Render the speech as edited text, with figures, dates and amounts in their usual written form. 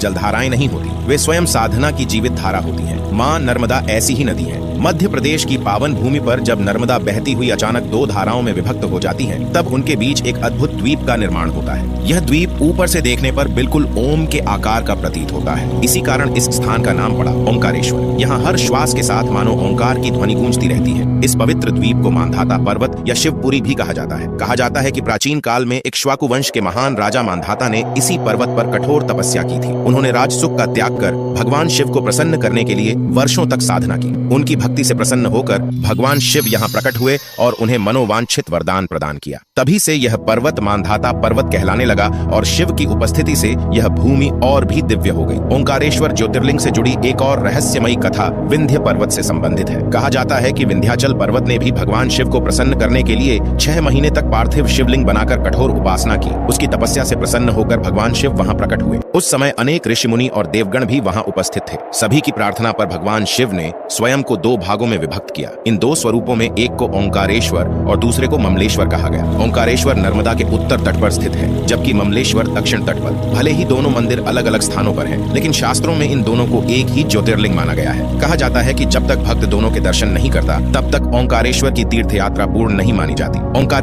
जलधाराएं नहीं होती, वे स्वयं साधना की जीवित धारा होती हैं। माँ नर्मदा ऐसी ही नदी है। मध्य प्रदेश की पावन भूमि पर जब नर्मदा बहती हुई अचानक दो धाराओं में विभक्त हो जाती है, तब उनके बीच एक अद्भुत द्वीप का निर्माण होता है। यह द्वीप ऊपर से देखने पर बिल्कुल ओम के आकार का प्रतीत होता है। इसी कारण इस स्थान का नाम पड़ा ओंकारेश्वर। यहाँ हर श्वास के साथ मानो ओंकार की ध्वनि गूंजती रहती है। इस पवित्र द्वीप को मांधाता पर्वत या शिवपुरी भी कहा जाता है। कहा जाता है कि प्राचीन काल में इक्ष्वाकु वंश के महान राजा मांधाता ने इसी पर्वत पर कठोर तपस्या की थी। उन्होंने राजसुख का त्याग कर भगवान शिव को प्रसन्न करने के लिए वर्षों तक साधना की। उनकी भक्ति से प्रसन्न होकर भगवान शिव यहाँ प्रकट हुए और उन्हें मनोवांछित वरदान प्रदान किया। तभी से यह पर्वत मांधाता पर्वत कहलाने लगा और शिव की उपस्थिति से यह भूमि और भी दिव्य हो गई। ओंकारेश्वर ज्योतिर्लिंग से जुड़ी एक और रहस्यमयी कथा विंध्य पर्वत से संबंधित है। कहा जाता है कि विंध्याचल पर्वत ने भी भगवान शिव को प्रसन्न करने के लिए 6 महीने तक पार्थिव शिवलिंग बनाकर कठोर उपासना की। उसकी तपस्या से प्रसन्न होकर भगवान शिव वहां प्रकट हुए। उस समय अनेक ऋषि मुनि और देवगण भी वहां उपस्थित थे। सभी की प्रार्थना पर भगवान शिव ने स्वयं को 2 भागों में विभक्त किया। इन 2 स्वरूपों में एक को ओंकारेश्वर और दूसरे को ममलेश्वर कहा गया। ओंकारेश्वर नर्मदा के उत्तर तट पर स्थित है, जबकि ममलेश्वर दक्षिण तट पर। भले ही दोनों मंदिर अलग अलग स्थानों पर हैं, लेकिन शास्त्रों में इन दोनों को एक ही ज्योतिर्लिंग माना गया है। कहा जाता है कि जब तक भक्त दोनों के दर्शन नहीं करता, तब तक ओंकारेश्वर की तीर्थ यात्रा पूर्ण नहीं मानी जाती। ओंकारेश्वर